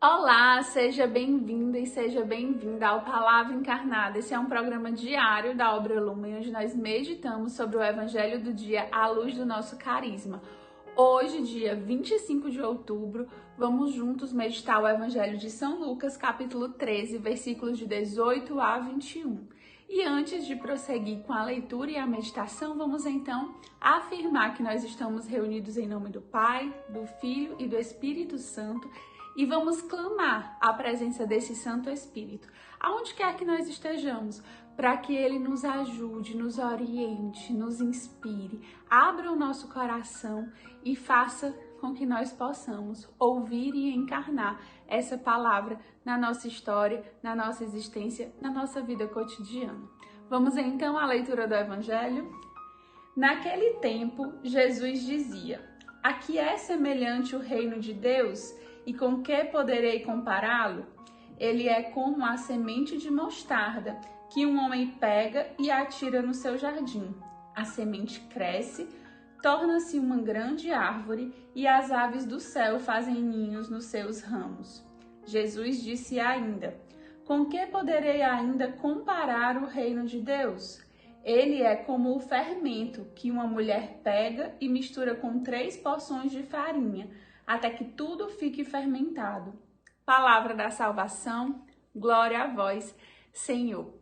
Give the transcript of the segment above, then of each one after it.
Olá, seja bem-vinda e seja bem-vinda ao Palavra Encarnada. Esse é um programa diário da Obra Lumen, onde nós meditamos sobre o Evangelho do dia à luz do nosso carisma. Hoje, dia 25 de outubro, vamos juntos meditar o Evangelho de São Lucas, capítulo 13, versículos de 18 a 21. E antes de prosseguir com a leitura e a meditação, vamos então afirmar que nós estamos reunidos em nome do Pai, do Filho e do Espírito Santo, e vamos clamar a presença desse Santo Espírito, aonde quer que nós estejamos, para que ele nos ajude, nos oriente, nos inspire, abra o nosso coração e faça com que nós possamos ouvir e encarnar essa palavra na nossa história, na nossa existência, na nossa vida cotidiana. Vamos então à leitura do Evangelho? Naquele tempo, Jesus dizia: "A que é semelhante o reino de Deus? E com que poderei compará-lo? Ele é como a semente de mostarda, que um homem pega e atira no seu jardim. A semente cresce, torna-se uma grande árvore e as aves do céu fazem ninhos nos seus ramos." Jesus disse ainda: "Com que poderei ainda comparar o reino de Deus? Ele é como o fermento que uma mulher pega e mistura com 3 porções de farinha, até que tudo fique fermentado." Palavra da salvação, glória a vós, Senhor.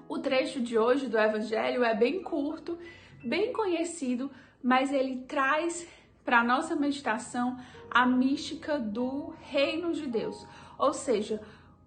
O trecho de hoje do Evangelho é bem curto, bem conhecido, mas ele traz para a nossa meditação a mística do reino de Deus. Ou seja,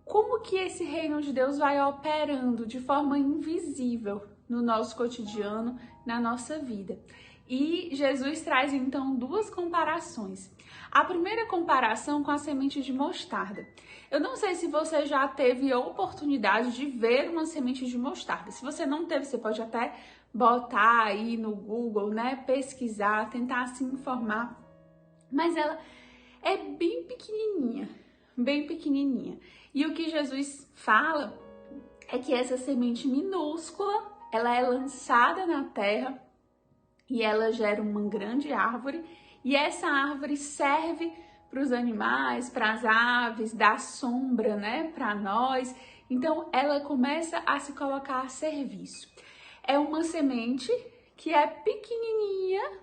como que esse reino de Deus vai operando de forma invisível no nosso cotidiano, na nossa vida. E Jesus traz então 2 comparações. A primeira comparação com a semente de mostarda. Eu não sei se você já teve a oportunidade de ver uma semente de mostarda. Se você não teve, você pode até botar aí no Google, né? Pesquisar, tentar se informar. Mas ela é bem pequenininha, bem pequenininha. E o que Jesus fala é que essa semente minúscula, ela é lançada na terra e ela gera uma grande árvore, e essa árvore serve para os animais, para as aves, dá sombra, né, para nós. Então ela começa a se colocar a serviço. É uma semente que é pequenininha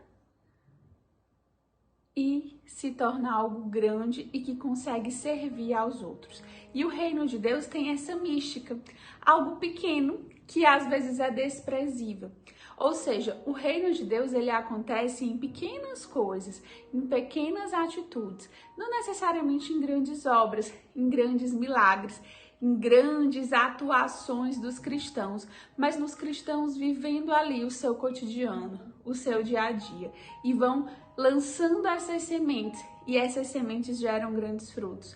e se torna algo grande e que consegue servir aos outros. E o reino de Deus tem essa mística, algo pequeno que às vezes é desprezível. Ou seja, o reino de Deus, ele acontece em pequenas coisas, em pequenas atitudes, não necessariamente em grandes obras, em grandes milagres, em grandes atuações dos cristãos, mas nos cristãos vivendo ali o seu cotidiano, o seu dia a dia, e vão lançando essas sementes, e essas sementes geram grandes frutos.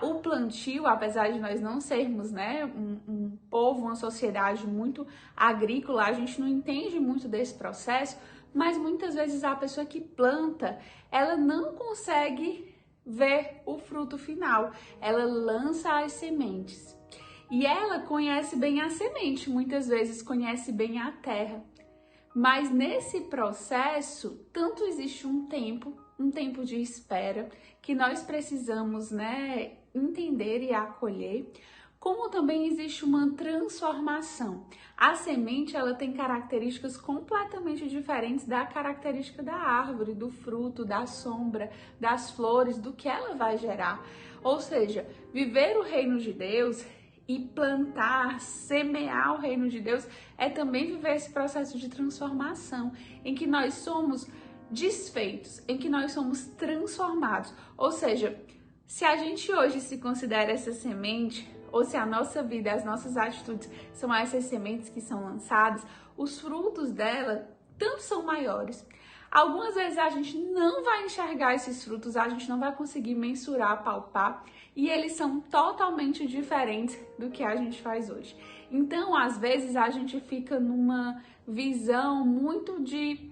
O plantio, apesar de nós não sermos, né, um povo, uma sociedade muito agrícola, a gente não entende muito desse processo, mas muitas vezes a pessoa que planta, ela não consegue ver o fruto final, ela lança as sementes. E ela conhece bem a semente, muitas vezes conhece bem a terra. Mas nesse processo, tanto existe um tempo de espera, que nós precisamos, né, entender e acolher, como também existe uma transformação. A semente, ela tem características completamente diferentes da característica da árvore, do fruto, da sombra, das flores, do que ela vai gerar. Ou seja, viver o reino de Deus e plantar, semear o reino de Deus é também viver esse processo de transformação, em que nós somos desfeitos, em que nós somos transformados. Ou seja, se a gente hoje se considera essa semente, ou se a nossa vida, as nossas atitudes são essas sementes que são lançadas, os frutos dela tanto são maiores. Algumas vezes a gente não vai enxergar esses frutos, a gente não vai conseguir mensurar, palpar, e eles são totalmente diferentes do que a gente faz hoje. Então, às vezes, a gente fica numa visão muito de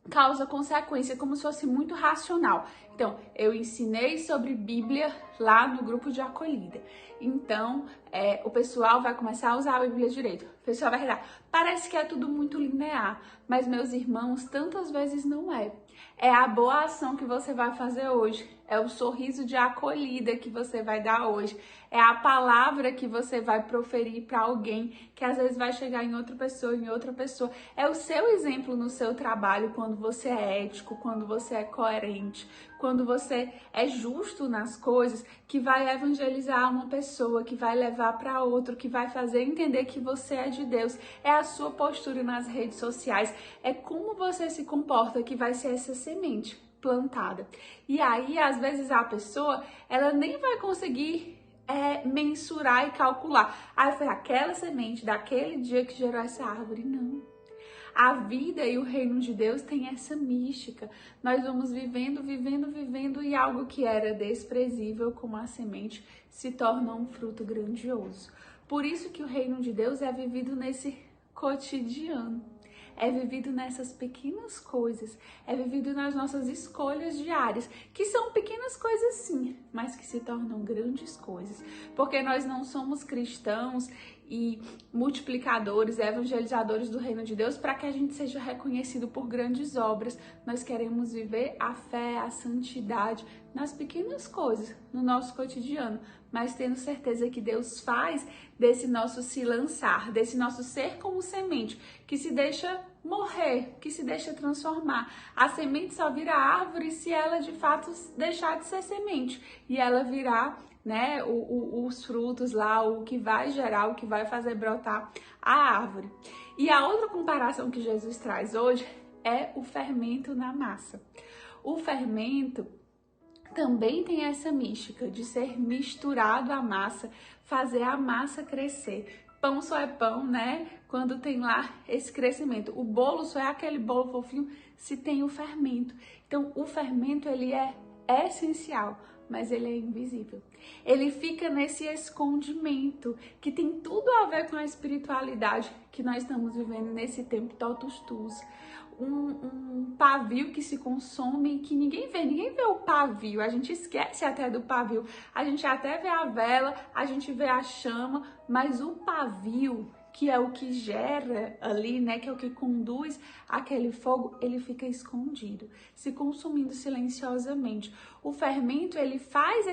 causa-consequência, como se fosse muito racional. Então, eu ensinei sobre Bíblia lá no grupo de acolhida. Então, o pessoal vai começar a usar a Bíblia direito. A pessoa vai dar. Parece que é tudo muito linear, mas meus irmãos, tantas vezes não é. É a boa ação que você vai fazer hoje, é o sorriso de acolhida que você vai dar hoje, é a palavra que você vai proferir para alguém que às vezes vai chegar em outra pessoa, é o seu exemplo no seu trabalho quando você é ético, quando você é coerente, quando você é justo nas coisas, que vai evangelizar uma pessoa, que vai levar para outro, que vai fazer entender que você é de Deus. É a sua postura nas redes sociais, é como você se comporta que vai ser essa semente plantada. E aí, às vezes, a pessoa, ela nem vai conseguir mensurar e calcular. Aí foi aquela semente daquele dia que gerou essa árvore. Não. A vida e o reino de Deus tem essa mística. Nós vamos vivendo e algo que era desprezível como a semente se torna um fruto grandioso. Por isso que o reino de Deus é vivido nesse cotidiano. É vivido nessas pequenas coisas, é vivido nas nossas escolhas diárias, que são pequenas coisas sim, mas que se tornam grandes coisas, porque nós não somos cristãos e multiplicadores, evangelizadores do reino de Deus para que a gente seja reconhecido por grandes obras. Nós queremos viver a fé, a santidade nas pequenas coisas, no nosso cotidiano, mas tendo certeza que Deus faz desse nosso se lançar, desse nosso ser como semente, que se deixa morrer, que se deixa transformar. A semente só vira árvore se ela de fato deixar de ser semente e ela virar, né, os frutos lá, o que vai gerar, o que vai fazer brotar a árvore. E a outra comparação que Jesus traz hoje é o fermento na massa. O fermento também tem essa mística de ser misturado à massa, fazer a massa crescer. Pão só é pão, né? Quando tem lá esse crescimento. O bolo só é aquele bolo fofinho se tem o fermento. Então, o fermento, ele é essencial, mas ele é invisível. Ele fica nesse escondimento, que tem tudo a ver com a espiritualidade que nós estamos vivendo nesse tempo totus tus. Um pavio que se consome, que ninguém vê o pavio, a gente esquece até do pavio, a gente até vê a vela, a gente vê a chama, mas o pavio, que é o que gera ali, né, que é o que conduz aquele fogo, ele fica escondido, se consumindo silenciosamente. O fermento, ele faz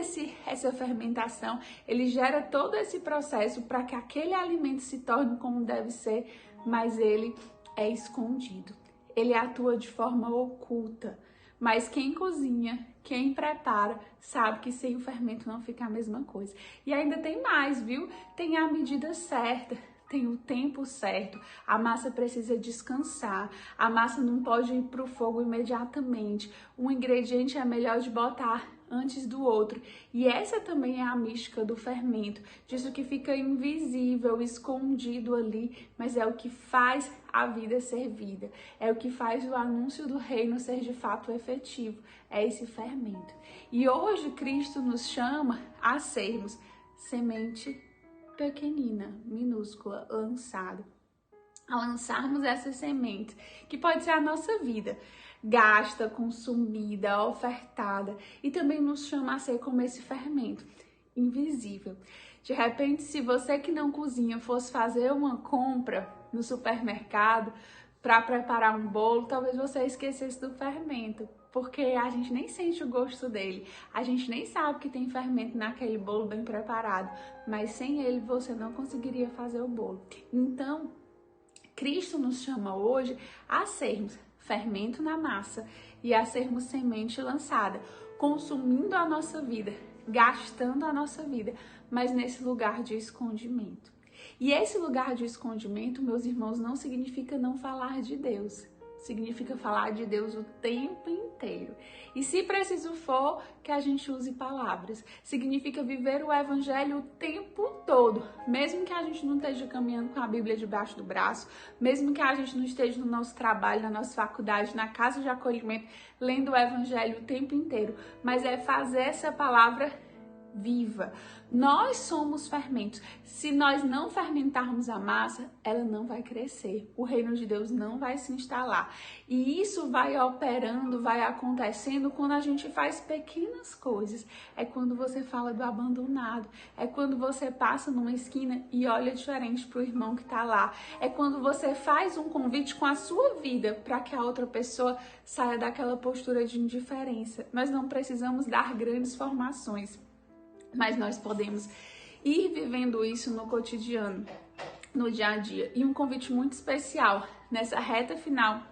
essa fermentação, ele gera todo esse processo para que aquele alimento se torne como deve ser, mas ele é escondido. Ele atua de forma oculta, mas quem cozinha, quem prepara, sabe que sem o fermento não fica a mesma coisa. E ainda tem mais, viu? Tem a medida certa, tem o tempo certo, a massa precisa descansar, a massa não pode ir para o fogo imediatamente, um ingrediente é melhor de botar antes do outro. E essa também é a mística do fermento, disso que fica invisível, escondido ali, mas é o que faz a vida ser vida, é o que faz o anúncio do reino ser de fato efetivo, é esse fermento. E hoje Cristo nos chama a sermos semente pequenina, minúscula, lançada, a lançarmos essa semente, que pode ser a nossa vida, gasta, consumida, ofertada, e também nos chama a ser como esse fermento, invisível. De repente, se você que não cozinha fosse fazer uma compra no supermercado para preparar um bolo, talvez você esquecesse do fermento, porque a gente nem sente o gosto dele, a gente nem sabe que tem fermento naquele bolo bem preparado, mas sem ele você não conseguiria fazer o bolo. Então, Cristo nos chama hoje a sermos fermento na massa e a sermos semente lançada, consumindo a nossa vida, gastando a nossa vida, mas nesse lugar de escondimento. E esse lugar de escondimento, meus irmãos, não significa não falar de Deus. Significa falar de Deus o tempo inteiro. E se preciso for, que a gente use palavras. Significa viver o evangelho o tempo todo. Mesmo que a gente não esteja caminhando com a Bíblia debaixo do braço, mesmo que a gente não esteja no nosso trabalho, na nossa faculdade, na casa de acolhimento, lendo o evangelho o tempo inteiro. Mas é fazer essa palavra viva. Nós somos fermentos. Se nós não fermentarmos a massa, ela não vai crescer. O reino de Deus não vai se instalar. E isso vai operando, vai acontecendo quando a gente faz pequenas coisas. É quando você fala do abandonado. É quando você passa numa esquina e olha diferente para o irmão que está lá. É quando você faz um convite com a sua vida para que a outra pessoa saia daquela postura de indiferença. Nós não precisamos dar grandes formações, mas nós podemos ir vivendo isso no cotidiano, no dia a dia. E um convite muito especial nessa reta final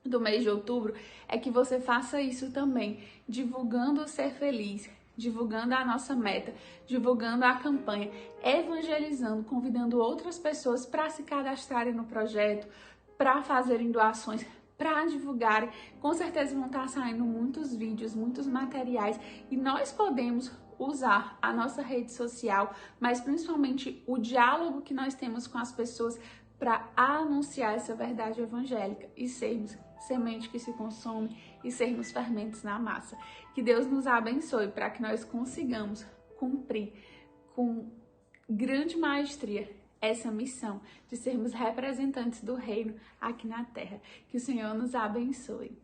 do mês de outubro é que você faça isso também, divulgando o Ser Feliz, divulgando a nossa meta, divulgando a campanha, evangelizando, convidando outras pessoas para se cadastrarem no projeto, para fazerem doações, para divulgarem. Com certeza vão estar saindo muitos vídeos, muitos materiais, e nós podemos usar a nossa rede social, mas principalmente o diálogo que nós temos com as pessoas para anunciar essa verdade evangélica e sermos semente que se consome e sermos fermentos na massa. Que Deus nos abençoe para que nós consigamos cumprir com grande maestria essa missão de sermos representantes do reino aqui na terra. Que o Senhor nos abençoe.